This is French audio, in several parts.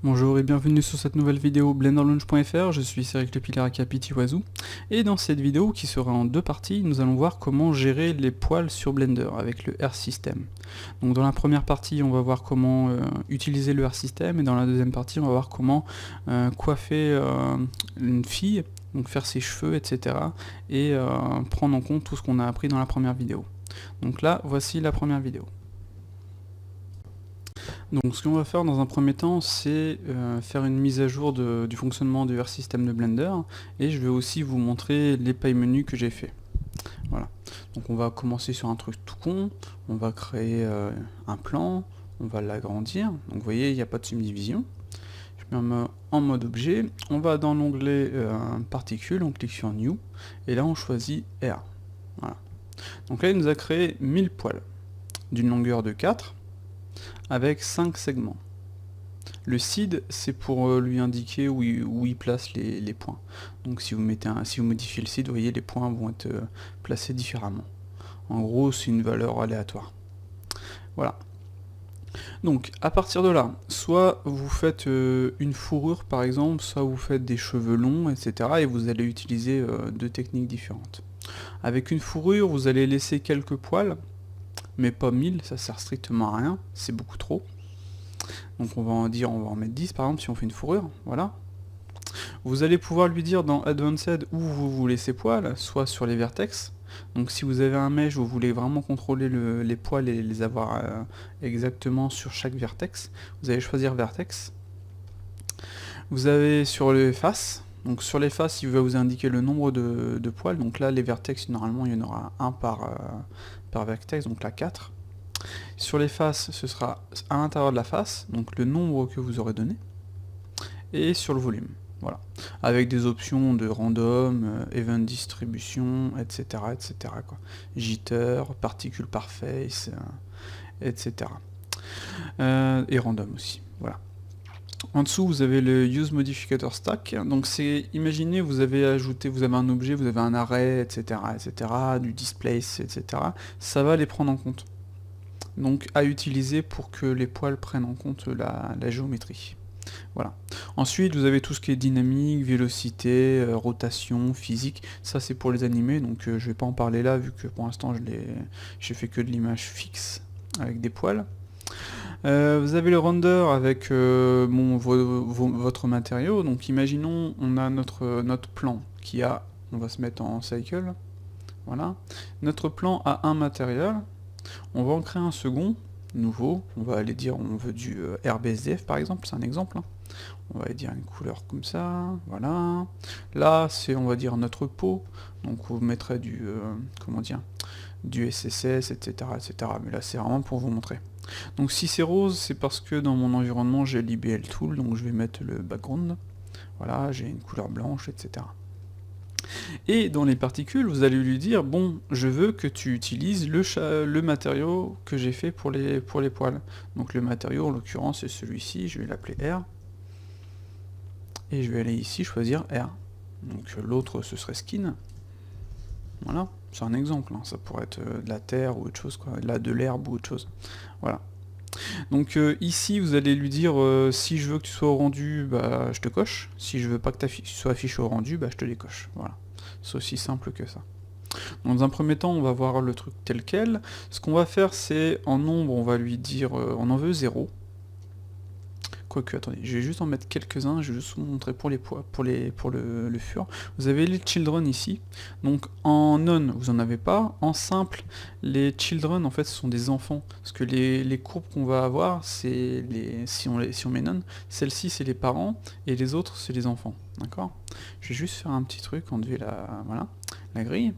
Bonjour et bienvenue sur cette nouvelle vidéo blenderlaunch.fr, je suis Céric Lepilaraca Pitiwazou et dans cette vidéo qui sera en deux parties, nous allons voir comment gérer les poils sur Blender avec le Hair System. Donc dans la première partie on va voir comment utiliser le Hair System et dans la deuxième partie on va voir comment coiffer une fille, donc faire ses cheveux etc. et prendre en compte tout ce qu'on a appris dans la première vidéo. Donc là voici la première vidéo. Donc ce qu'on va faire dans un premier temps, c'est faire une mise à jour du fonctionnement du Hair System de Blender, et je vais aussi vous montrer les pailles menus que j'ai fait. Voilà. Donc on va commencer sur un truc tout con, on va créer un plan, on va l'agrandir, donc vous voyez il n'y a pas de subdivision. Je mets en mode objet, on va dans l'onglet particules, on clique sur New, et là on choisit Hair. Voilà. Donc là il nous a créé 1000 poils, d'une longueur de 4, avec 5 segments. Le seed, c'est pour lui indiquer où il place les points. Donc si vous modifiez le seed, vous voyez les points vont être placés différemment. En gros, c'est une valeur aléatoire. Voilà. Donc à partir de là, soit vous faites une fourrure par exemple, soit vous faites des cheveux longs, etc. Et vous allez utiliser deux techniques différentes. Avec une fourrure, vous allez laisser quelques poils, mais pas 1000, ça sert strictement à rien, c'est beaucoup trop. Donc on va en mettre 10 par exemple si on fait une fourrure, voilà. Vous allez pouvoir lui dire dans Advanced où vous voulez ces poils, soit sur les vertex. Donc si vous avez un mesh, vous voulez vraiment contrôler les poils et les avoir exactement sur chaque vertex, vous allez choisir vertex. Vous avez sur les faces, donc sur les faces il va vous indiquer le nombre de poils, donc là les vertex normalement il y en aura un par vertex, donc là 4. Sur les faces, ce sera à l'intérieur de la face, donc le nombre que vous aurez donné, et sur le volume, voilà. Avec des options de random, event distribution, etc. etc. quoi. Jitter, particules par face, etc. Et random aussi, voilà. En dessous, vous avez le Use Modificator Stack, donc c'est, imaginez, vous avez un objet, vous avez un array, etc., etc., du displace, etc., ça va les prendre en compte. Donc à utiliser pour que les poils prennent en compte la géométrie. Voilà. Ensuite vous avez tout ce qui est dynamique, vélocité, rotation, physique, ça c'est pour les animés, donc je vais pas en parler là vu que pour l'instant j'ai fait que de l'image fixe avec des poils. Vous avez le render avec votre matériau, donc imaginons on a notre plan qui a, on va se mettre en cycle, voilà, notre plan a un matériel. On va en créer un second, nouveau, on va aller dire on veut du RBSDF par exemple, c'est un exemple. Hein. On va aller dire une couleur comme ça, voilà. Là c'est on va dire notre peau, donc vous mettrez du du SSS, etc. etc. Mais là c'est vraiment pour vous montrer. Donc si c'est rose, c'est parce que dans mon environnement j'ai l'IBL tool, donc je vais mettre le background. Voilà, j'ai une couleur blanche, etc. Et dans les particules, vous allez lui dire, bon, je veux que tu utilises le matériau que j'ai fait pour les poils. Donc le matériau, en l'occurrence, c'est celui-ci, je vais l'appeler R. Et je vais aller ici, choisir R. Donc l'autre, ce serait Skin. Voilà, c'est un exemple, hein. Ça pourrait être de la terre ou autre chose, quoi. Là, de l'herbe ou autre chose. Voilà. Donc ici, vous allez lui dire, si je veux que tu sois au rendu, bah, je te coche. Si je veux pas que tu sois affiché au rendu, bah, je te décoche. Voilà. C'est aussi simple que ça. Dans un premier temps, on va voir le truc tel quel. Ce qu'on va faire, c'est en nombre, on va lui dire, on en veut 0. Quoique, attendez, je vais juste en mettre quelques-uns, je vais juste vous montrer pour les poids, pour le fur. Vous avez les children ici. Donc en non, vous en avez pas. En simple, les children, en fait, ce sont des enfants. Parce que les courbes qu'on va avoir, c'est si on met non, celle-ci, c'est les parents, et les autres, c'est les enfants. D'accord? Je vais juste faire un petit truc, enlever la grille.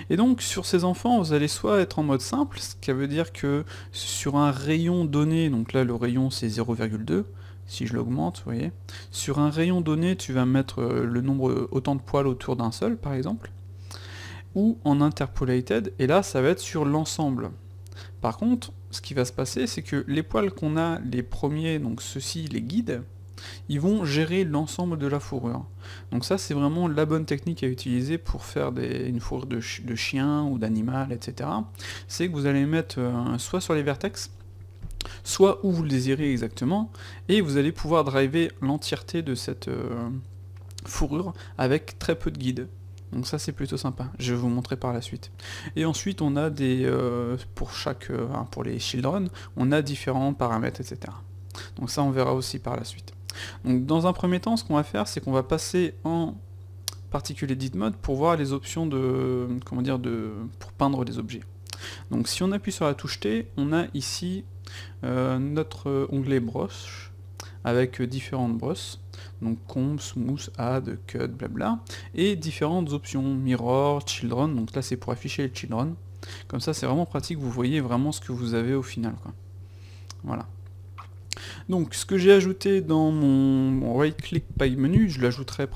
Et donc sur ces enfants, vous allez soit être en mode simple, ce qui veut dire que sur un rayon donné, donc là le rayon c'est 0,2, si je l'augmente, vous voyez, sur un rayon donné, tu vas mettre le nombre, autant de poils autour d'un seul, par exemple, ou en interpolated, et là ça va être sur l'ensemble. Par contre, ce qui va se passer, c'est que les poils qu'on a, les premiers, donc ceux-ci, les guides, ils vont gérer l'ensemble de la fourrure. Donc ça c'est vraiment la bonne technique à utiliser pour faire une fourrure de chien ou d'animal, etc. C'est que vous allez mettre soit sur les vertex, soit où vous le désirez exactement, et vous allez pouvoir driver l'entièreté de cette fourrure avec très peu de guides. Donc ça c'est plutôt sympa, je vais vous montrer par la suite. Et ensuite on a des, pour les children, on a différents paramètres, etc. Donc ça on verra aussi par la suite. Donc dans un premier temps, ce qu'on va faire, c'est qu'on va passer en particulier edit mode pour voir les options de, pour peindre les objets. Donc si on appuie sur la touche T, on a ici notre onglet brosse, avec différentes brosses, donc comb, smooth, add, cut, blabla, et différentes options, mirror, children, donc là c'est pour afficher les children, comme ça c'est vraiment pratique, vous voyez vraiment ce que vous avez au final, quoi. Voilà. Donc ce que j'ai ajouté dans mon right click pie menu, je l'ajouterai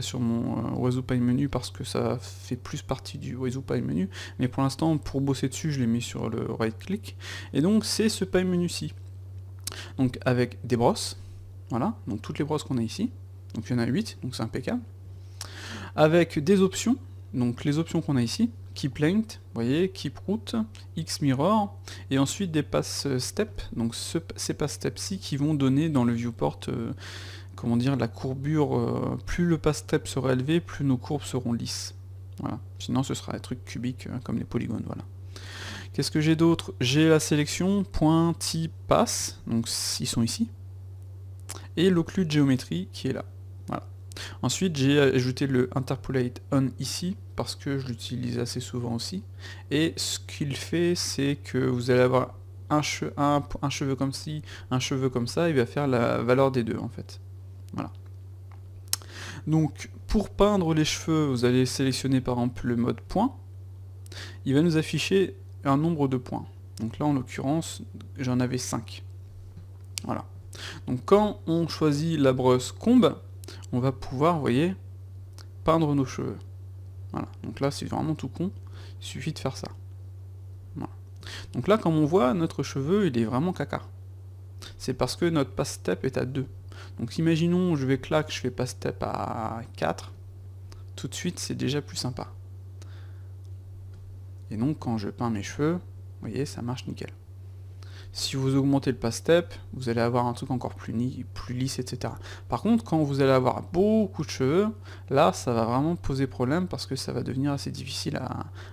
sur mon oiseau pie menu parce que ça fait plus partie du oiseau pie menu, mais pour l'instant pour bosser dessus je l'ai mis sur le right click, et donc c'est ce pie menu-ci. Donc avec des brosses, voilà, donc toutes les brosses qu'on a ici, donc il y en a 8, donc c'est impeccable. Avec des options, donc les options qu'on a ici, keep length, vous voyez, keep route, x mirror, et ensuite des pass step, donc ces pass steps-ci qui vont donner dans le viewport, la courbure, plus le pass step sera élevé, plus nos courbes seront lisses. Voilà, sinon ce sera des trucs cubiques comme les polygones, voilà. Qu'est-ce que j'ai d'autre? J'ai la sélection point type pass, donc ils sont ici, et l'occlude géométrie qui est là. Voilà. Ensuite j'ai ajouté le interpolate on ici, parce que je l'utilise assez souvent aussi, et ce qu'il fait c'est que vous allez avoir un cheveu comme ci, un cheveu comme ça, il va faire la valeur des deux en fait. Voilà. Donc pour peindre les cheveux, vous allez sélectionner par exemple le mode point, il va nous afficher un nombre de points. Donc là en l'occurrence j'en avais 5. Voilà. Donc quand on choisit la brosse comb, on va pouvoir, vous voyez, peindre nos cheveux. Voilà. Donc là c'est vraiment tout con, il suffit de faire ça. Voilà. Donc là comme on voit, notre cheveu il est vraiment caca. C'est parce que notre pass step est à 2. Donc imaginons je fais pass step à 4, tout de suite c'est déjà plus sympa. Et donc quand je peins mes cheveux, vous voyez, ça marche nickel. Si vous augmentez le pass step, vous allez avoir un truc encore plus lisse, etc. Par contre, quand vous allez avoir beaucoup de cheveux, là, ça va vraiment poser problème parce que ça va devenir assez difficile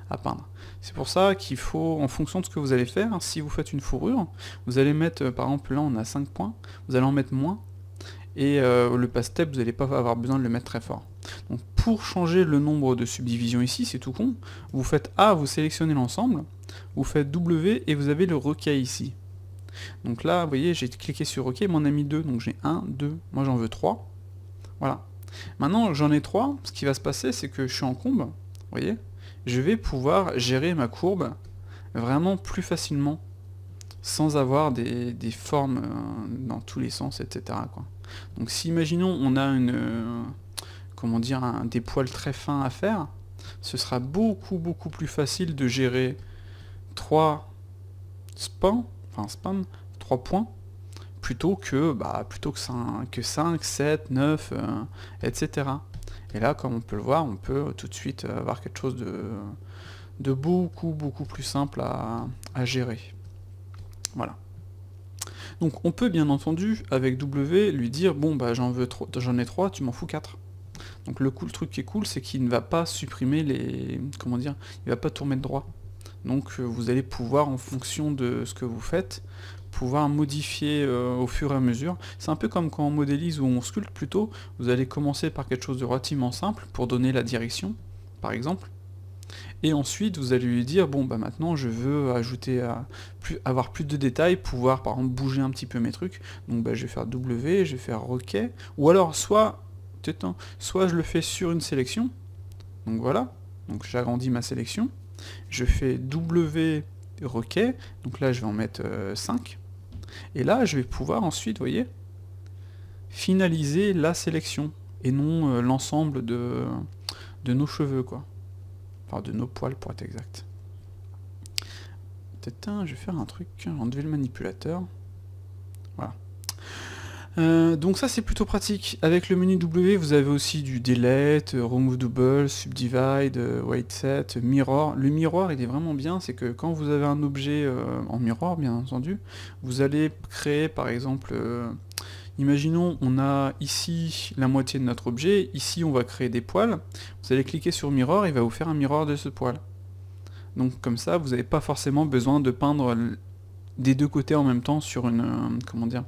à peindre. C'est pour ça qu'il faut, en fonction de ce que vous allez faire, si vous faites une fourrure, vous allez mettre, par exemple, là on a 5 points, vous allez en mettre moins, et le pass step, vous n'allez pas avoir besoin de le mettre très fort. Donc pour changer le nombre de subdivisions ici, c'est tout con, vous faites A, vous sélectionnez l'ensemble, vous faites W et vous avez le requet ici. Donc là, vous voyez, j'ai cliqué sur OK, m'en a mis 2, donc j'ai 1, 2, moi j'en veux 3. Voilà. Maintenant, j'en ai 3, ce qui va se passer, c'est que je suis en combe, vous voyez, je vais pouvoir gérer ma courbe vraiment plus facilement, sans avoir des formes dans tous les sens, etc., quoi. Donc si, imaginons, on a des poils très fins à faire, ce sera beaucoup plus facile de gérer 3 spans, 3 points, plutôt que 5, 7, 9, etc. Et là, comme on peut le voir, on peut tout de suite avoir quelque chose de beaucoup plus simple à gérer. Voilà. Donc on peut bien entendu, avec W, lui dire, bon bah j'en ai 3, tu m'en fous 4. Donc le truc qui est cool, c'est qu'il ne va pas supprimer il va pas tout remettre droit. Donc vous allez pouvoir, en fonction de ce que vous faites, pouvoir modifier au fur et à mesure. C'est un peu comme quand on modélise ou on sculpte plutôt, vous allez commencer par quelque chose de relativement simple pour donner la direction, par exemple. Et ensuite vous allez lui dire, bon bah maintenant je veux ajouter avoir plus de détails, pouvoir par exemple bouger un petit peu mes trucs, donc bah, je vais faire W, je vais faire OK, ou alors soit je le fais sur une sélection, donc voilà, donc j'agrandis ma sélection, je fais W requet, donc là je vais en mettre 5, et là je vais pouvoir ensuite, vous voyez, finaliser la sélection, et non l'ensemble de nos cheveux, quoi. Enfin, de nos poils pour être exact. Je vais faire un truc, enlever le manipulateur. Voilà. Donc ça c'est plutôt pratique. Avec le menu W, vous avez aussi du delete, remove double, subdivide, weight set, mirror. Le mirror il est vraiment bien, c'est que quand vous avez un objet en mirror bien entendu, vous allez créer par exemple, imaginons on a ici la moitié de notre objet, ici on va créer des poils, vous allez cliquer sur mirror, il va vous faire un mirror de ce poil. Donc comme ça vous n'avez pas forcément besoin de peindre des deux côtés en même temps sur une, comment dire,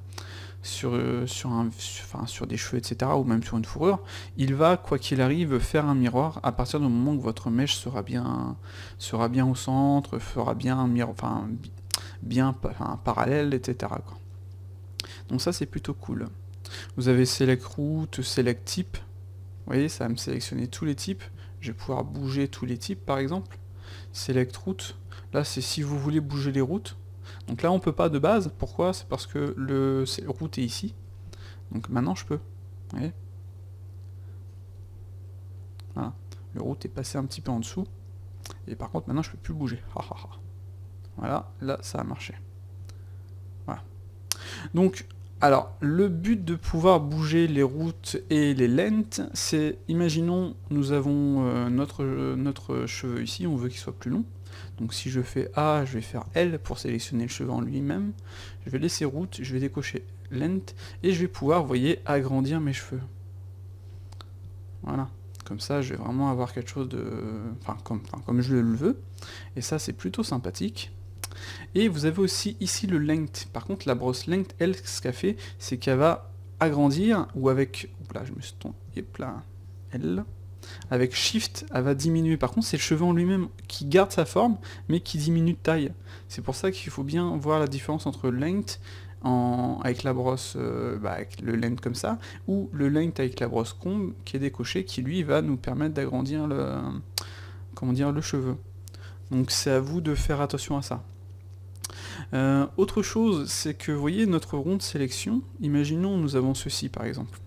sur des cheveux, etc., ou même sur une fourrure, il va, quoi qu'il arrive, faire un miroir à partir du moment où votre mèche sera bien au centre, fera bien un miroir, parallèle, etc., quoi. Donc ça, c'est plutôt cool. Vous avez Select Route, Select Type. Vous voyez, ça va me sélectionner tous les types. Je vais pouvoir bouger tous les types, par exemple. Select Route. Là, c'est si vous voulez bouger les routes. Donc là on peut pas de base, pourquoi? C'est parce que le route est ici. Donc maintenant je peux. Vous voyez, voilà. Le route est passé un petit peu en dessous. Et par contre maintenant je peux plus bouger. Voilà, là ça a marché. Voilà. Donc, alors, le but de pouvoir bouger les routes et les lengths, c'est, imaginons, nous avons notre cheveu ici, on veut qu'il soit plus long. Donc si je fais A, je vais faire L pour sélectionner le cheveu en lui-même. Je vais laisser route, je vais décocher length, et je vais pouvoir, vous voyez, agrandir mes cheveux. Voilà. Comme ça, je vais vraiment avoir quelque chose de... comme je le veux. Et ça, c'est plutôt sympathique. Et vous avez aussi ici le length. Par contre, la brosse length, elle, ce qu'elle fait, c'est qu'elle va agrandir, ou avec... Là, je me suis trompé. Hop là. L. Avec Shift, elle va diminuer. Par contre, c'est le cheveu en lui-même qui garde sa forme, mais qui diminue de taille. C'est pour ça qu'il faut bien voir la différence entre length avec la brosse, avec le length comme ça, ou le length avec la brosse comb qui est décoché, qui lui va nous permettre d'agrandir le cheveu. Donc c'est à vous de faire attention à ça. Autre chose, c'est que vous voyez notre rond de sélection, imaginons nous avons ceci par exemple.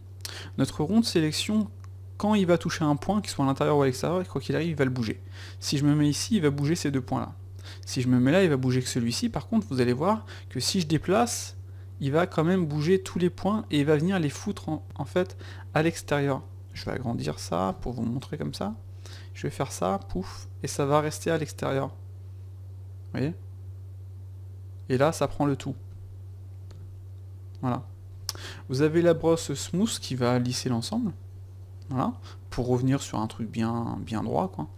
Notre rond de sélection, quand il va toucher un point, qu'il soit à l'intérieur ou à l'extérieur, quoi qu'il arrive, il va le bouger. Si je me mets ici, il va bouger ces deux points-là. Si je me mets là, il va bouger que celui-ci. Par contre, vous allez voir que si je déplace, il va quand même bouger tous les points et il va venir les foutre en fait à l'extérieur. Je vais agrandir ça pour vous montrer comme ça. Je vais faire ça, pouf, et ça va rester à l'extérieur. Vous voyez? Et là, ça prend le tout. Voilà. Vous avez la brosse smooth qui va lisser l'ensemble. Voilà. Pour revenir sur un truc bien droit, quoi.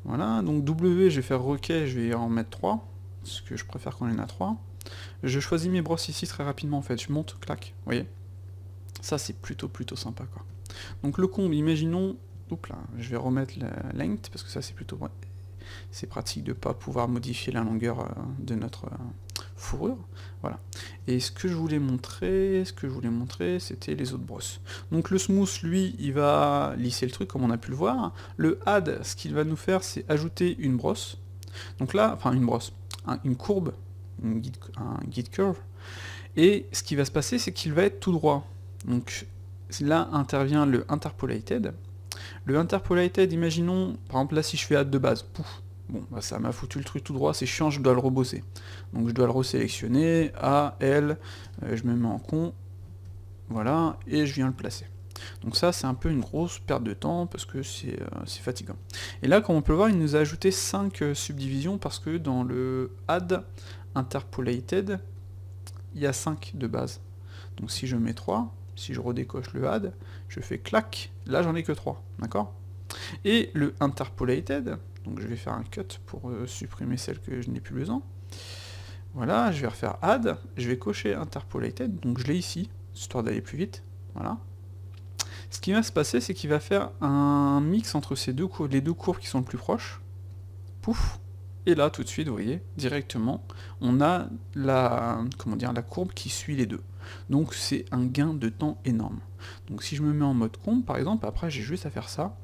Voilà. Donc W, je vais faire OK, je vais en mettre 3. Parce que je préfère qu'on en ait 3. Je choisis mes brosses ici très rapidement, en fait. Je monte, clac. Vous voyez? Ça, c'est plutôt sympa, quoi. Donc le comble, imaginons... Oups là, je vais remettre la length, parce que ça, c'est plutôt... C'est pratique de ne pas pouvoir modifier la longueur de notre fourrure. Voilà. Et ce que je voulais montrer, c'était les autres brosses. Donc le smooth, lui, il va lisser le truc, comme on a pu le voir. Le add, ce qu'il va nous faire, c'est ajouter une brosse. Donc là, enfin une brosse, une courbe, un guide curve. Et ce qui va se passer, c'est qu'il va être tout droit. Donc là intervient le interpolated. Le interpolated, imaginons, par exemple là si je fais add de base, pouf, bon, bah, ça m'a foutu le truc tout droit, c'est chiant, je dois le rebosser. Donc je dois le resélectionner, A, L, je me mets en con, voilà, et je viens le placer. Donc ça, c'est un peu une grosse perte de temps, parce que c'est fatigant. Et là, comme on peut le voir, il nous a ajouté 5 subdivisions, parce que dans le add interpolated, il y a 5 de base. Donc si je mets 3, si je redécoche le add, je fais clac, là j'en ai que 3, d'accord? Et le interpolated, donc je vais faire un cut pour supprimer celle que je n'ai plus besoin. Voilà, je vais refaire add, je vais cocher interpolated, donc je l'ai ici, histoire d'aller plus vite, voilà. Ce qui va se passer, c'est qu'il va faire un mix entre ces les deux courbes qui sont le plus proches, pouf, et là tout de suite, vous voyez, directement, on a la courbe qui suit les deux. Donc c'est un gain de temps énorme. Donc si je me mets en mode comb, par exemple, après j'ai juste à faire ça,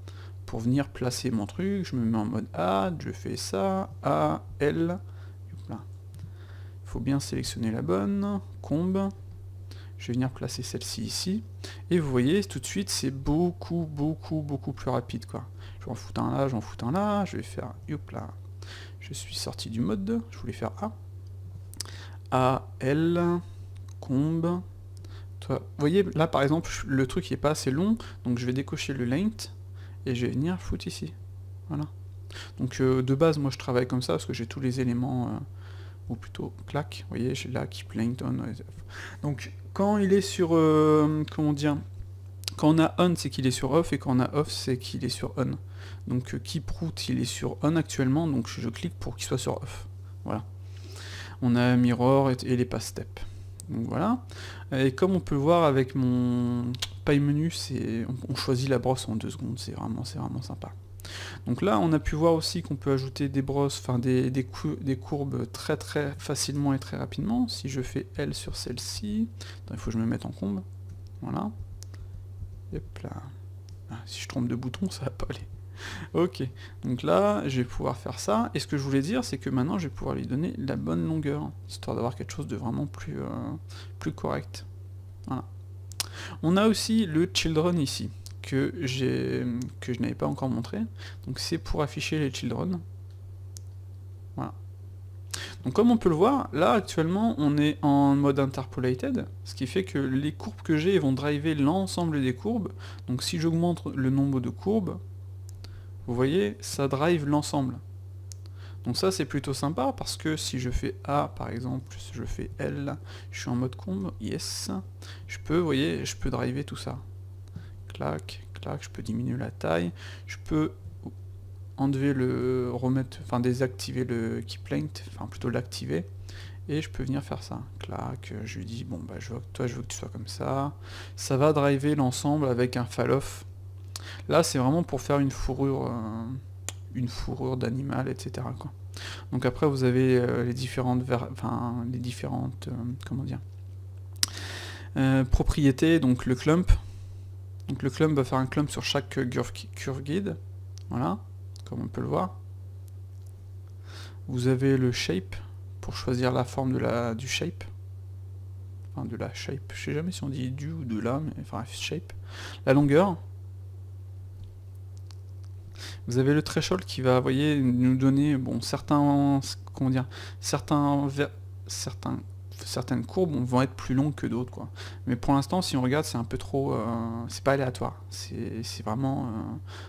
pour venir placer mon truc, je me mets en mode add, je fais ça, A, L, il faut bien sélectionner la bonne, comb, je vais venir placer celle-ci ici, et vous voyez, tout de suite, c'est beaucoup plus rapide, quoi. Je vais en foutre un là, j'en foutre un là, je vais faire, hop là, je suis sorti du mode, je voulais faire A, L, comb, soit... Vous voyez, là par exemple, le truc n'est pas assez long, donc je vais décocher le length, et je vais venir foutre ici. Voilà. Donc de base, moi je travaille comme ça, parce que j'ai tous les éléments, ou plutôt, clac, vous voyez, j'ai là, keep length on. Donc quand il est sur, comment dire, quand on a on, c'est qu'il est sur off, et quand on a off, c'est qu'il est sur on. Donc keep root, il est sur on actuellement, donc je clique pour qu'il soit sur off. Voilà. On a mirror et les pass step. Donc voilà. Et comme on peut le voir avec mon pie menu, on choisit la brosse en 2 secondes, c'est vraiment sympa. Donc là, on a pu voir aussi qu'on peut ajouter des brosses, enfin des courbes très facilement et très rapidement. Si je fais L sur celle-ci, il faut que je me mette en combe. Voilà. Hop là. Ah, si je trompe de bouton, ça va pas aller. Ok, donc là, je vais pouvoir faire ça, et ce que je voulais dire, c'est que maintenant, je vais pouvoir lui donner la bonne longueur, histoire d'avoir quelque chose de vraiment plus correct. Voilà. On a aussi le children ici, que je n'avais pas encore montré, donc c'est pour afficher les children. Voilà. Donc comme on peut le voir, là, actuellement, on est en mode interpolated, ce qui fait que les courbes que j'ai vont driver l'ensemble des courbes, donc si j'augmente le nombre de courbes, vous voyez, ça drive l'ensemble. Donc ça c'est plutôt sympa parce que si je fais A par exemple, si je fais L, je suis en mode combe, yes, je peux, vous voyez, je peux driver tout ça. Clac, clac, je peux diminuer la taille, je peux enlever enfin désactiver le keep length, enfin plutôt l'activer, et je peux venir faire ça. Clac, je lui dis, bon bah toi je veux que tu sois comme ça va driver l'ensemble avec un fall off. Là, c'est vraiment pour faire une fourrure d'animal, etc., quoi. Donc après, vous avez les différentes, comment dire, propriétés. Donc le clump. Donc le clump va faire un clump sur chaque curve guide. Voilà, comme on peut le voir. Vous avez le shape pour choisir la forme du shape. Enfin, de la shape. Je sais jamais si on dit du ou de la, mais enfin shape. La longueur. Vous avez le threshold qui va, voyez, nous donner, bon, certaines courbes vont être plus longues que d'autres, quoi. Mais pour l'instant, si on regarde, c'est un peu trop, c'est pas aléatoire. C'est vraiment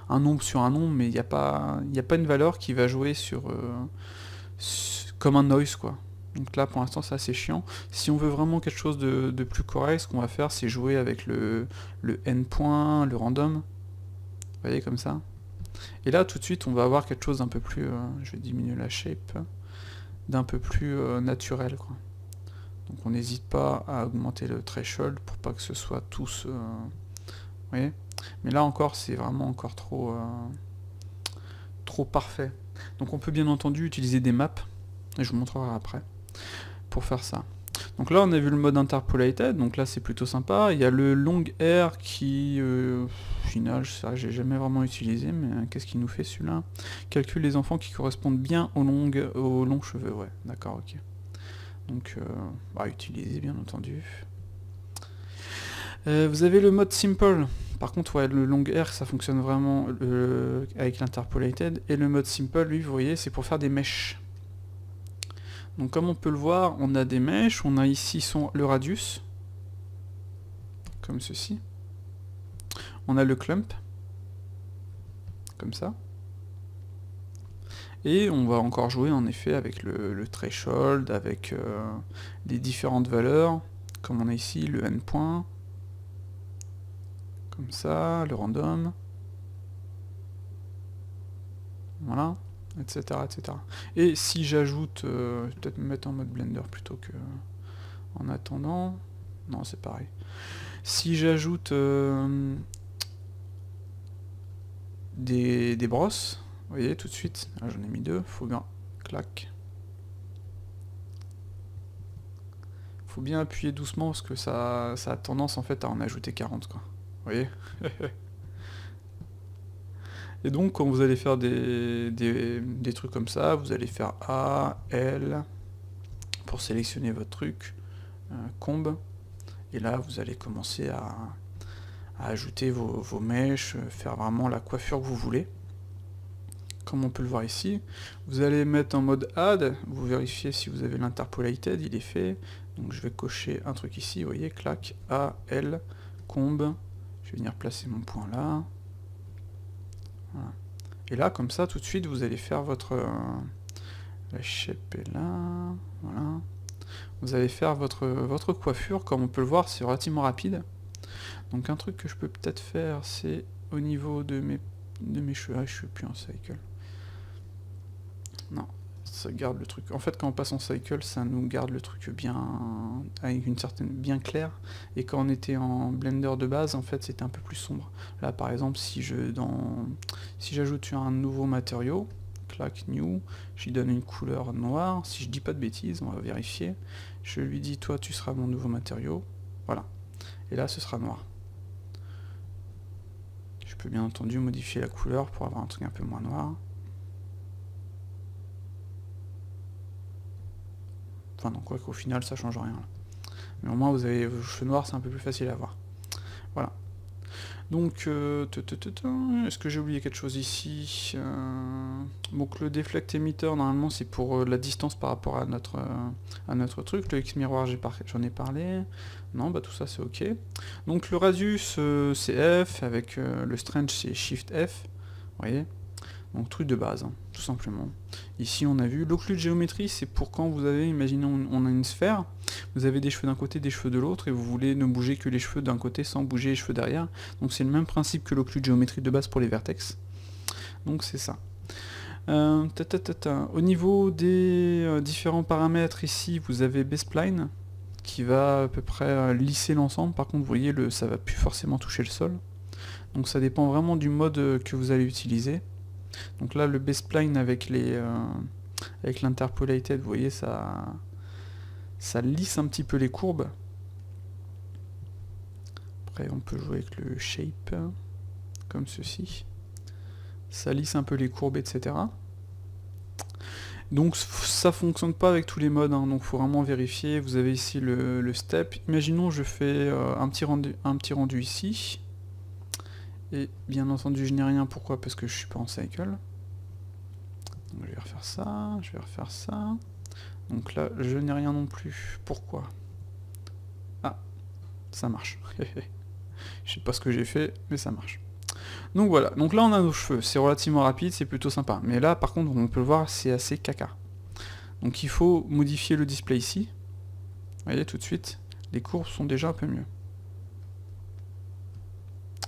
un nombre sur un nombre, mais il n'y a pas une valeur qui va jouer comme un noise, quoi. Donc là, pour l'instant, c'est assez chiant. Si on veut vraiment quelque chose de plus correct, ce qu'on va faire, c'est jouer avec le n point, le random. Vous voyez, comme ça. Et là, tout de suite, on va avoir quelque chose d'un peu plus... je vais diminuer la shape. D'un peu plus naturel, quoi. Donc on n'hésite pas à augmenter le threshold pour pas que ce soit tous... vous voyez. Mais là encore, c'est vraiment encore trop parfait. Donc on peut bien entendu utiliser des maps, et je vous montrerai après, pour faire ça. Donc là on a vu le mode interpolated, donc là c'est plutôt sympa. Il y a le long hair qui, au final, ça j'ai jamais vraiment utilisé, mais qu'est-ce qu'il nous fait celui-là? Calcule les enfants qui correspondent bien aux longs cheveux, ouais, d'accord, ok. Donc, utiliser bien entendu. Vous avez le mode simple. Par contre, ouais, le long hair, ça fonctionne vraiment avec l'interpolated. Et le mode simple, lui, vous voyez, c'est pour faire des mèches. Donc comme on peut le voir, on a des mèches, on a ici le radius, comme ceci. On a le clump, comme ça. Et on va encore jouer en effet avec le threshold, avec les différentes valeurs, comme on a ici le n point, comme ça, le random, voilà, etc. etc. Et si j'ajoute, je vais peut-être me mettre en mode Blender plutôt que en attendant, non c'est pareil. Si j'ajoute des brosses, vous voyez tout de suite, là j'en ai mis 2, faut bien, clac. Faut bien appuyer doucement parce que ça a tendance en fait à en ajouter 40, quoi. Vous voyez. Et donc quand vous allez faire des trucs comme ça, vous allez faire A, L, pour sélectionner votre truc, combe, et là vous allez commencer à ajouter vos mèches, faire vraiment la coiffure que vous voulez. Comme on peut le voir ici, vous allez mettre en mode add, vous vérifiez si vous avez l'interpolated, il est fait, Donc je vais cocher un truc ici, vous voyez, clac, A, L, comb, je vais venir placer mon point là. Voilà. Et là, comme ça, tout de suite, vous allez faire votre... la shape est là, voilà. Vous allez faire votre coiffure, comme on peut le voir, c'est relativement rapide. Donc un truc que je peux peut-être faire, c'est au niveau de mes cheveux. Ah, je suis plus en cycle. Non, ça garde le truc. En fait, quand on passe en cycle, ça nous garde le truc bien, avec une certaine, bien claire. Et quand on était en Blender de base, en fait, c'était un peu plus sombre. Là, par exemple, si j'ajoute un nouveau matériau, clac, new, je lui donne une couleur noire. Si je dis pas de bêtises, on va vérifier. Je lui dis, toi, tu seras mon nouveau matériau. Voilà. Et là, ce sera noir. Je peux bien entendu modifier la couleur pour avoir un truc un peu moins noir. Enfin non, quoi qu'au final ça change rien. Mais au moins vous avez vos cheveux noirs, c'est un peu plus facile à voir. Voilà. Donc, est-ce que j'ai oublié quelque chose ici? Donc le deflect emitter, normalement c'est pour la distance par rapport à notre truc. Le X-Miroir, j'en ai parlé. Non, bah tout ça c'est ok. Donc le radius c'est F, avec le strange c'est Shift F. Vous voyez? Donc truc de base, hein, tout simplement. Ici on a vu, l'occlude géométrie c'est pour quand vous avez, imaginons on a une sphère, vous avez des cheveux d'un côté, des cheveux de l'autre, et vous voulez ne bouger que les cheveux d'un côté sans bouger les cheveux derrière. Donc c'est le même principe que l'occlude géométrie de base pour les vertex. Donc c'est ça. Au niveau des différents paramètres, ici vous avez Bspline, qui va à peu près lisser l'ensemble. Par contre vous voyez, ça va plus forcément toucher le sol. Donc ça dépend vraiment du mode que vous allez utiliser. Donc là, le Bspline avec l'interpolated, vous voyez, ça lisse un petit peu les courbes. Après, on peut jouer avec le shape, comme ceci. Ça lisse un peu les courbes, etc. Donc ça fonctionne pas avec tous les modes, hein, donc il faut vraiment vérifier. Vous avez ici le step. Imaginons je fais un petit rendu ici. Et bien entendu, je n'ai rien. Pourquoi? Parce que je suis pas en cycle. Donc je vais refaire ça, je vais refaire ça. Donc là, je n'ai rien non plus. Pourquoi? Ah, ça marche. Je sais pas ce que j'ai fait, mais ça marche. Donc voilà, donc là on a nos cheveux, c'est relativement rapide, c'est plutôt sympa. Mais là, par contre, on peut le voir, c'est assez caca. Donc il faut modifier le display ici. Vous voyez, tout de suite, les courbes sont déjà un peu mieux.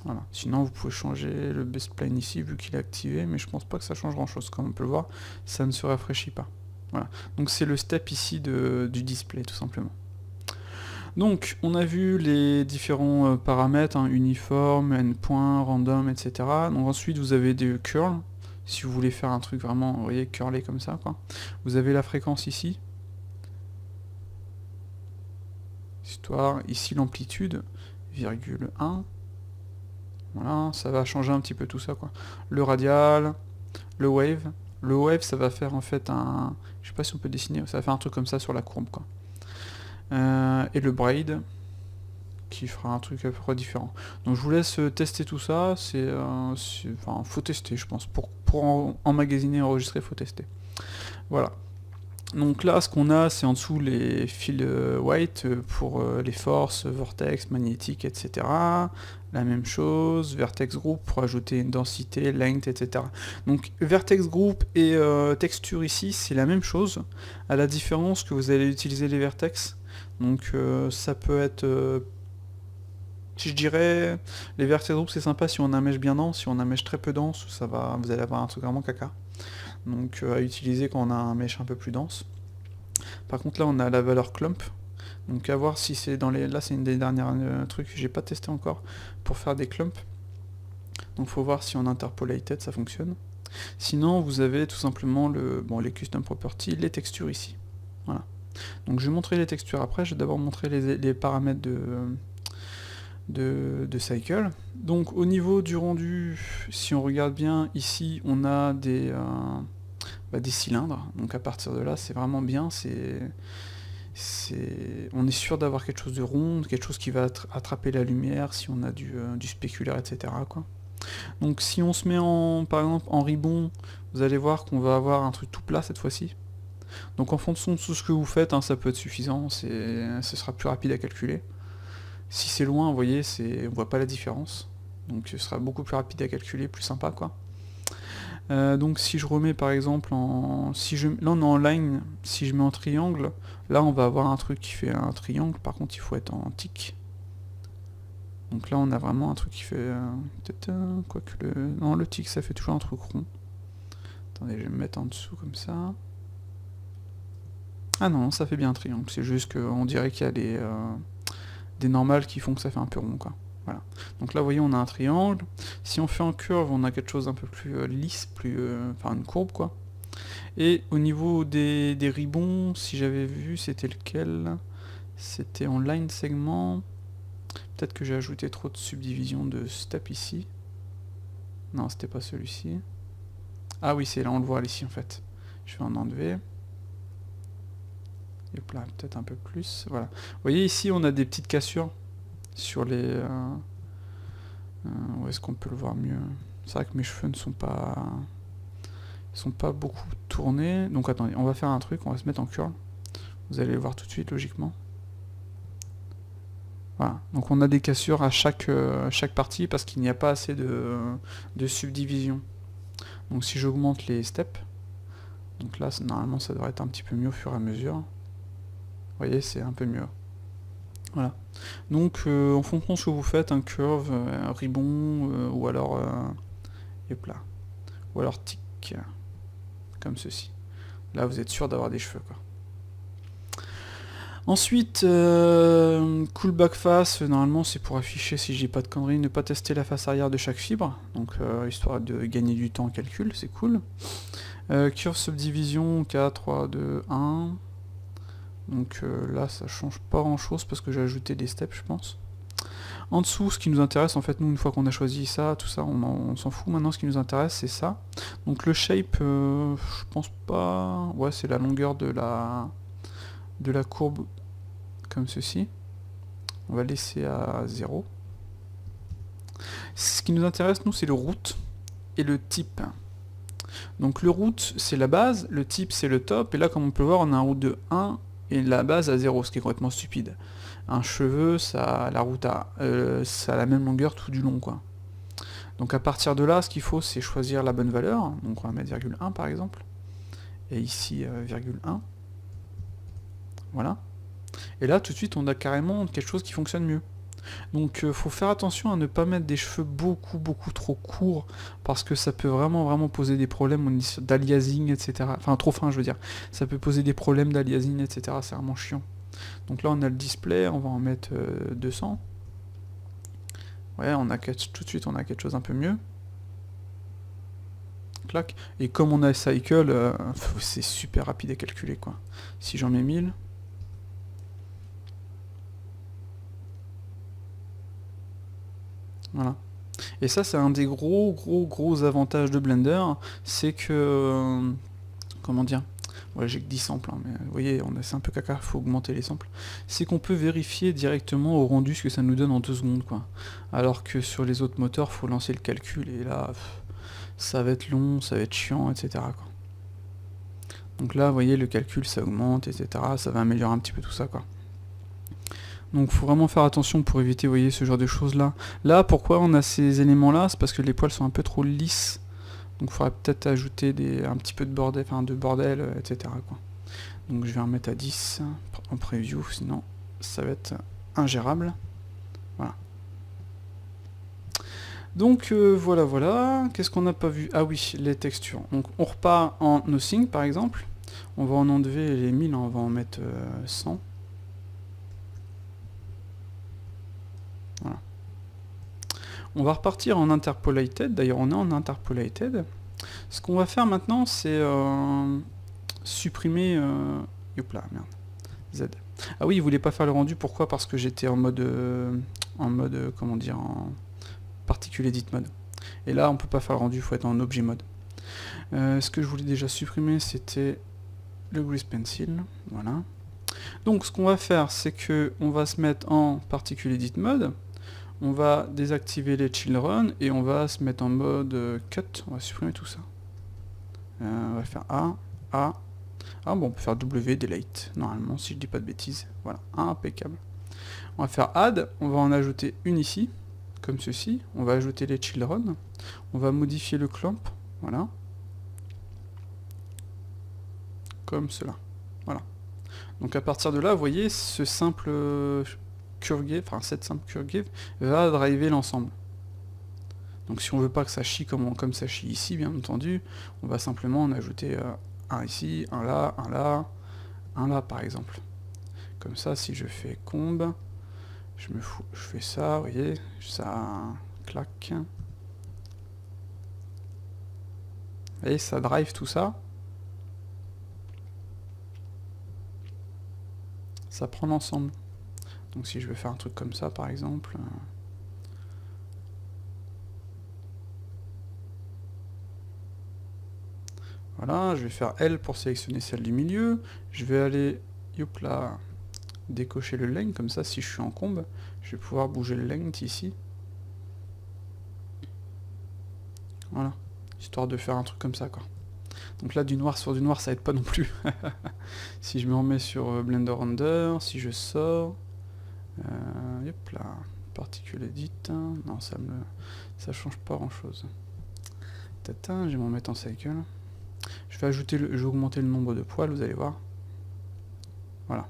Voilà. Sinon, vous pouvez changer le Bspline ici, vu qu'il est activé, mais je pense pas que ça change grand chose. Comme on peut le voir, ça ne se rafraîchit pas. Voilà. Donc c'est le step ici du display, tout simplement. Donc, on a vu les différents paramètres, hein, uniforme, endpoint, random, etc. Donc ensuite, vous avez des curls, si vous voulez faire un truc vraiment, vous voyez, curlé comme ça, quoi. Vous avez la fréquence ici. Histoire, ici l'amplitude, virgule 1. Voilà, ça va changer un petit peu tout ça, quoi. Le radial, le wave. Le wave, ça va faire en fait un... Je sais pas si on peut dessiner, ça va faire un truc comme ça sur la courbe, quoi. Et le braid, qui fera un truc à peu près différent. Donc je vous laisse tester tout ça, enfin, faut tester, je pense. Pour emmagasiner et enregistrer, faut tester. Voilà. Donc là, ce qu'on a, c'est en dessous les fils white pour les forces, vortex, magnétique, etc. La même chose, vertex group pour ajouter une densité, length, etc. Donc vertex group et texture ici, c'est la même chose, à la différence que vous allez utiliser les vertex. Donc ça peut être... je dirais, les vertex group c'est sympa si on a un mesh bien dense, si on a un mesh très peu dense, vous allez avoir un truc vraiment caca. Donc à utiliser quand on a un mesh un peu plus dense. Par contre là on a la valeur clump, donc à voir si c'est dans les... Là c'est une des dernières trucs que j'ai pas testé encore pour faire des clumps. Donc faut voir si on interpolated ça fonctionne. Sinon vous avez tout simplement les custom properties, les textures ici. Voilà. Donc je vais montrer les textures après, je vais d'abord montrer les paramètres de cycle. Donc au niveau du rendu, si on regarde bien ici, on a des cylindres. Donc à partir de là, c'est vraiment bien. On est sûr d'avoir quelque chose de rond, quelque chose qui va attraper la lumière, si on a du spéculaire, etc., quoi. Donc si on se met par exemple en ribbon, vous allez voir qu'on va avoir un truc tout plat cette fois-ci. Donc en fonction de tout ce que vous faites, hein, ça peut être suffisant, ce sera plus rapide à calculer. Si c'est loin, vous voyez, on voit pas la différence. Donc ce sera beaucoup plus rapide à calculer, plus sympa quoi. Donc si je remets par exemple là on est en line, si je mets en triangle, là on va avoir un truc qui fait un triangle, par contre il faut être en tic. Donc là on a vraiment un truc qui fait... quoique non, le tic ça fait toujours un truc rond. Attendez, je vais me mettre en dessous comme ça. Ah non, ça fait bien un triangle, c'est juste qu'on dirait qu'il y a des normales qui font que ça fait un peu rond quoi. Voilà. Donc là vous voyez on a un triangle. Si on fait en curve on a quelque chose d'un peu plus lisse, enfin une courbe quoi. Et au niveau des ribbons, si j'avais vu c'était lequel? C'était en line segment. Peut-être que j'ai ajouté trop de subdivision de step ici. Non, c'était pas celui-ci. Ah oui, c'est là, on le voit ici en fait. Je vais en enlever. Et là, peut-être un peu plus. Voilà. Vous voyez ici, on a des petites cassures sur les... où est-ce qu'on peut le voir mieux? C'est vrai que mes cheveux ne sont pas... Ils sont pas beaucoup tournés. Donc attendez, on va faire un truc, on va se mettre en curl. Vous allez le voir tout de suite, logiquement. Voilà. Donc on a des cassures à chaque partie parce qu'il n'y a pas assez de subdivision. Donc si j'augmente les steps, donc là normalement ça devrait être un petit peu mieux au fur et à mesure. Vous voyez, c'est un peu mieux. Voilà. Donc en fonction de ce que vous faites, un curve, un ribbon, ou alors hop là. Ou alors tic, comme ceci. Là vous êtes sûr d'avoir des cheveux quoi. Ensuite, cool back face, normalement c'est pour afficher, si j'ai pas de conneries, ne pas tester la face arrière de chaque fibre, donc histoire de gagner du temps en calcul, c'est cool. Curve subdivision, K, 3, 2, 1. Donc là ça change pas grand chose parce que j'ai ajouté des steps je pense. En dessous, ce qui nous intéresse, en fait, nous, une fois qu'on a choisi ça, tout ça, on s'en fout. Maintenant, ce qui nous intéresse, c'est ça. Donc le shape, je pense pas... Ouais, c'est la longueur de la courbe, comme ceci. On va laisser à 0. Ce qui nous intéresse, nous, c'est le root et le type. Donc le root, c'est la base, le type, c'est le top, et là, comme on peut voir, on a un root de 1 et la base à 0, ce qui est complètement stupide. Un cheveu, ça a la même longueur tout du long, quoi. Donc à partir de là, ce qu'il faut, c'est choisir la bonne valeur. Donc on va mettre 0,1 par exemple. Et ici, 0,1. Voilà. Et là, tout de suite, on a carrément quelque chose qui fonctionne mieux. Donc faut faire attention à ne pas mettre des cheveux beaucoup trop courts, parce que ça peut vraiment poser des problèmes d'aliasing, etc. Enfin, trop fin, je veux dire. Ça peut poser des problèmes d'aliasing, etc. C'est vraiment chiant. Donc là, on a le display, on va en mettre 200. Ouais, tout de suite, on a quelque chose un peu mieux. Clac. Et comme on a cycle, c'est super rapide à calculer, quoi. Si j'en mets 1000... Voilà. Et ça, c'est un des gros avantages de Blender, c'est que... comment dire? Ouais, j'ai que 10 samples, hein, mais vous voyez, c'est un peu caca, il faut augmenter les samples. C'est qu'on peut vérifier directement au rendu ce que ça nous donne en 2 secondes, quoi. Alors que sur les autres moteurs, il faut lancer le calcul, et là, ça va être long, ça va être chiant, etc., quoi. Donc là, vous voyez, le calcul, ça augmente, etc., ça va améliorer un petit peu tout ça, quoi. Donc il faut vraiment faire attention pour éviter, vous voyez, ce genre de choses là. Là, pourquoi on a ces éléments là? C'est parce que les poils sont un peu trop lisses. Donc il faudrait peut-être ajouter un petit peu de bordel, etc., quoi. Donc je vais en mettre à 10 en preview, sinon ça va être ingérable. Voilà. Donc voilà. Qu'est-ce qu'on n'a pas vu? Ah oui, les textures. Donc on repart en nothing par exemple. On va en enlever les 1000, on va en mettre 100. Voilà. On va repartir en interpolated, d'ailleurs on est en interpolated. Ce qu'on va faire maintenant, c'est supprimer... Hop là, merde. Z. Ah oui, il voulait pas faire le rendu, pourquoi? Parce que j'étais en mode... comment dire, en particle edit mode. Et là, on peut pas faire le rendu, il faut être en objet mode. Ce que je voulais déjà supprimer, c'était le grease pencil. Voilà. Donc ce qu'on va faire, c'est que on va se mettre en particle edit mode. On va désactiver les children et on va se mettre en mode cut. On va supprimer tout ça. On va faire A, A. Ah bon, on peut faire W delete, normalement, si je dis pas de bêtises. Voilà, impeccable. On va faire add, on va en ajouter une ici, comme ceci. On va ajouter les children. On va modifier le clamp, voilà. Comme cela. Voilà. Donc à partir de là, vous voyez, ce simple curve, enfin cette simple curve va driver l'ensemble. Donc si on veut pas que ça chie comme ça chie ici, bien entendu, on va simplement en ajouter un ici, un là, un là par exemple. Comme ça, si je fais comb, je fais ça, vous voyez, ça claque. Vous voyez, ça drive tout ça. Ça prend l'ensemble. Donc si je veux faire un truc comme ça par exemple, voilà, je vais faire L pour sélectionner celle du milieu, je vais aller, hop là, décocher le length, comme ça si je suis en comb, je vais pouvoir bouger le length ici. Voilà, histoire de faire un truc comme ça quoi. Donc là du noir sur du noir ça aide pas non plus. Si je me remets sur Blender Render, si je sors, hop là, particule edit, non ça change pas grand chose. Tatin, je vais m'en mettre en cycle. Je vais augmenter le nombre de poils, vous allez voir. Voilà.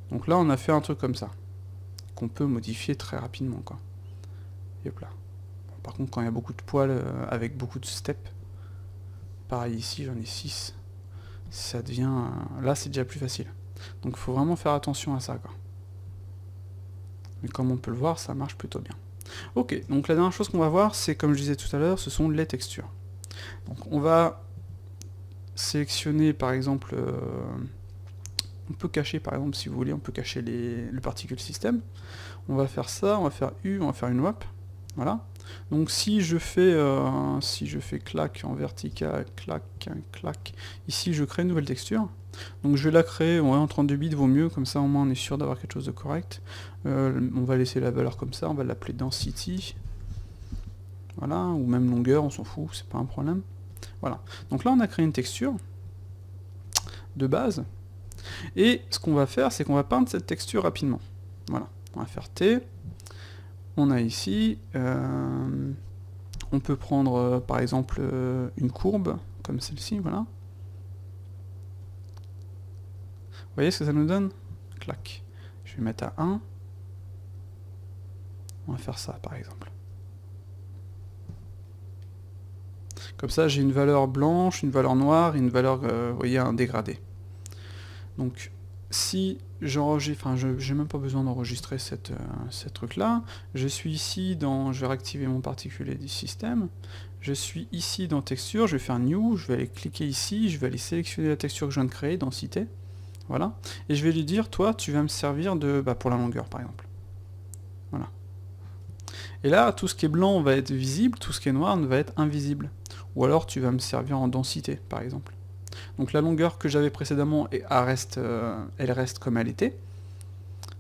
Donc là on a fait un truc comme ça, qu'on peut modifier très rapidement quoi. Hop là. Bon, par contre quand il y a beaucoup de poils avec beaucoup de steps, pareil ici j'en ai 6, ça devient... là c'est déjà plus facile. Donc il faut vraiment faire attention à ça quoi. Mais comme on peut le voir, ça marche plutôt bien. Ok, donc la dernière chose qu'on va voir, c'est comme je disais tout à l'heure, ce sont les textures. Donc on va sélectionner par exemple... on peut cacher par exemple, si vous voulez, on peut cacher le particle system. On va faire ça, on va faire U, on va faire une WAP. Voilà. Donc si je fais clac en vertical, clac, clac, ici je crée une nouvelle texture. Donc je vais la créer, ouais, en 32 bits vaut mieux, comme ça au moins on est sûr d'avoir quelque chose de correct. On va laisser la valeur comme ça, on va l'appeler density. Voilà, ou même longueur, on s'en fout, c'est pas un problème. Voilà. Donc là on a créé une texture de base. Et ce qu'on va faire, c'est qu'on va peindre cette texture rapidement. Voilà, on va faire T. On a ici, on peut prendre par exemple une courbe, comme celle-ci, voilà. Vous voyez ce que ça nous donne? Clac. Je vais mettre à 1. On va faire ça par exemple. Comme ça j'ai une valeur blanche, une valeur noire, et une valeur, vous voyez, un dégradé. Donc si j'enregistre, enfin j'ai même pas besoin d'enregistrer cette truc là, je suis ici dans, je vais réactiver mon particulier du système, je suis ici dans texture, je vais faire new, je vais aller cliquer ici, je vais aller sélectionner la texture que je viens de créer, densité, voilà, et je vais lui dire, toi tu vas me servir de, pour la longueur par exemple, voilà. Et là tout ce qui est blanc va être visible, tout ce qui est noir va être invisible, ou alors tu vas me servir en densité par exemple. Donc la longueur que j'avais précédemment, elle reste comme elle était.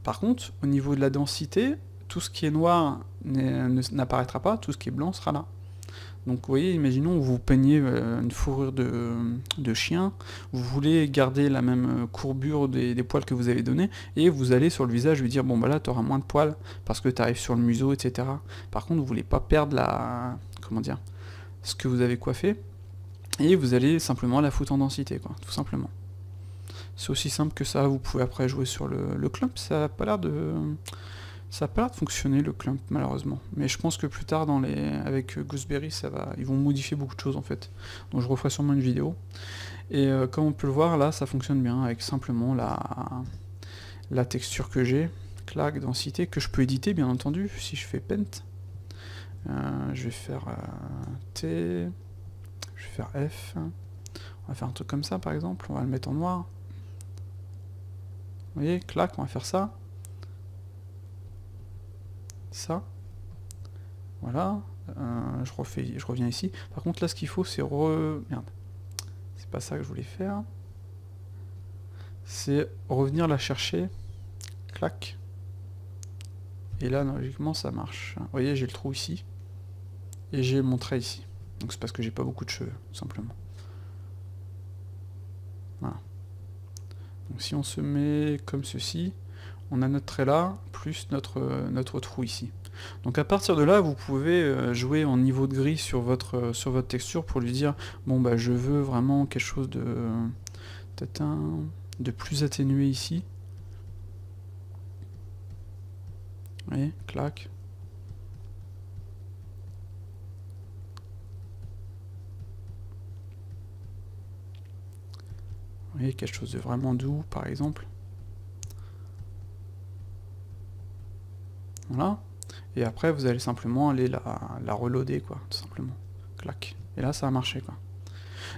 Par contre, au niveau de la densité, tout ce qui est noir n'apparaîtra pas, tout ce qui est blanc sera là. Donc vous voyez, imaginons vous peignez une fourrure de chien, vous voulez garder la même courbure des poils que vous avez donné, et vous allez sur le visage lui dire, bon bah là tu auras moins de poils, parce que tu arrives sur le museau, etc. Par contre, vous voulez pas perdre ce que vous avez coiffé, et vous allez simplement la foutre en densité, quoi, tout simplement. C'est aussi simple que ça, vous pouvez après jouer sur le clump, ça n'a pas l'air de fonctionner le clump malheureusement. Mais je pense que plus tard avec Gooseberry, ils vont modifier beaucoup de choses en fait. Donc je referai sûrement une vidéo. Et comme on peut le voir là, ça fonctionne bien avec simplement la texture que j'ai, clac, densité, que je peux éditer bien entendu, si je fais paint. Je vais faire T... Je vais faire F, on va faire un truc comme ça par exemple, on va le mettre en noir. Vous voyez, clac, on va faire ça. Ça. Voilà. Je reviens ici. Par contre là ce qu'il faut c'est merde. C'est pas ça que je voulais faire. C'est revenir la chercher. Clac. Et là logiquement ça marche. Vous voyez, j'ai le trou ici. Et j'ai mon trait ici. Donc c'est parce que j'ai pas beaucoup de cheveux, tout simplement. Voilà. Donc si on se met comme ceci, on a notre trait là, plus notre trou ici. Donc à partir de là, vous pouvez jouer en niveau de gris sur votre texture pour lui dire, bon bah je veux vraiment quelque chose de peut-être de plus atténué ici. Vous voyez, clac. Vous voyez, quelque chose de vraiment doux, par exemple. Voilà. Et après, vous allez simplement aller la reloader, quoi, tout simplement. Clac. Et là, ça a marché, quoi.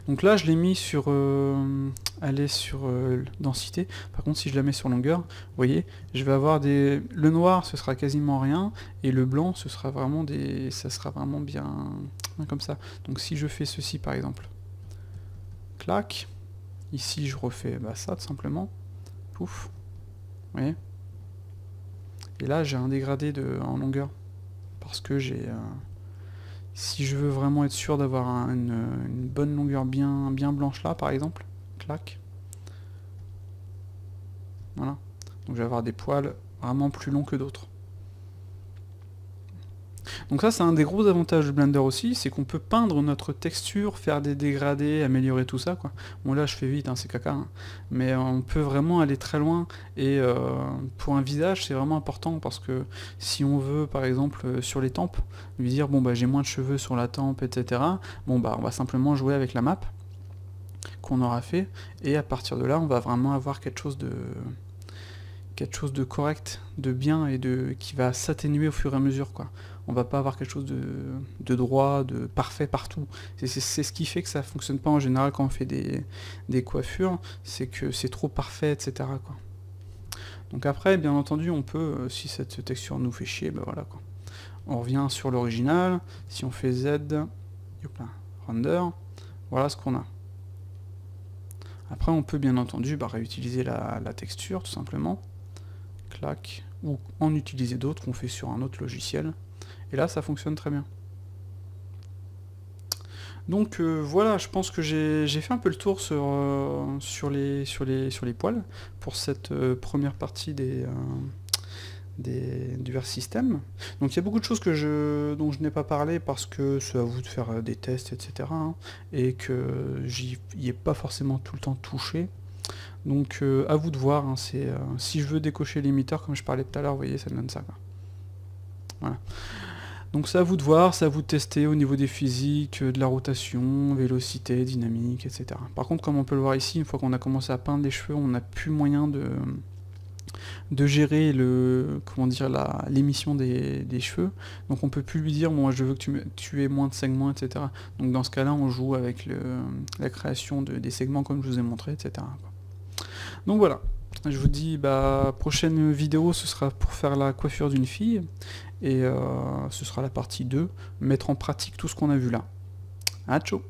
Donc là, je l'ai mis sur densité. Par contre, si je la mets sur longueur, vous voyez, je vais avoir le noir, ce sera quasiment rien, et le blanc, ce sera vraiment ça sera vraiment bien comme ça. Donc si je fais ceci, par exemple, clac. Ici, je refais ça, tout simplement. Pouf. Vous voyez. Et là, j'ai un dégradé en longueur. Parce que si je veux vraiment être sûr d'avoir une bonne longueur bien blanche là, par exemple, clac. Voilà. Donc je vais avoir des poils vraiment plus longs que d'autres. Donc ça, c'est un des gros avantages de Blender aussi, c'est qu'on peut peindre notre texture, faire des dégradés, améliorer tout ça, quoi. Bon là, je fais vite, hein, c'est caca, hein. Mais on peut vraiment aller très loin, et pour un visage, c'est vraiment important, parce que si on veut, par exemple, sur les tempes, lui dire, bon bah j'ai moins de cheveux sur la tempe, etc., bon bah on va simplement jouer avec la map qu'on aura fait, et à partir de là, on va vraiment avoir quelque chose de correct, de bien, et qui va s'atténuer au fur et à mesure, quoi. On va pas avoir quelque chose de droit, de parfait partout. C'est ce qui fait que ça fonctionne pas en général quand on fait des coiffures, c'est que c'est trop parfait, etc., quoi. Donc après, bien entendu, on peut, si cette texture nous fait chier, ben voilà, quoi. On revient sur l'original, si on fait Z, hop là, render, voilà ce qu'on a. Après, on peut bien entendu réutiliser la texture, tout simplement. Clac, ou en utiliser d'autres qu'on fait sur un autre logiciel. Et là, ça fonctionne très bien. Donc voilà, je pense que j'ai fait un peu le tour sur les poils pour cette première partie du VerSystem. Donc il y a beaucoup de choses dont je n'ai pas parlé parce que c'est à vous de faire des tests, etc. hein, et que j'y ai pas forcément tout le temps touché. Donc à vous de voir, hein, si je veux décocher l'imiteur comme je parlais tout à l'heure, vous voyez, ça me donne ça, quoi. Voilà. Donc c'est à vous de voir, c'est à vous de tester au niveau des physiques, de la rotation, vélocité, dynamique, etc. Par contre, comme on peut le voir ici, une fois qu'on a commencé à peindre les cheveux, on n'a plus moyen de gérer l'émission des cheveux. Donc on peut plus lui dire, moi je veux que tu aies moins de segments, etc. Donc dans ce cas-là, on joue avec la création des segments comme je vous ai montré, etc. quoi. Donc voilà. Je vous dis, prochaine vidéo, ce sera pour faire la coiffure d'une fille, et ce sera la partie 2, mettre en pratique tout ce qu'on a vu là. À ciao.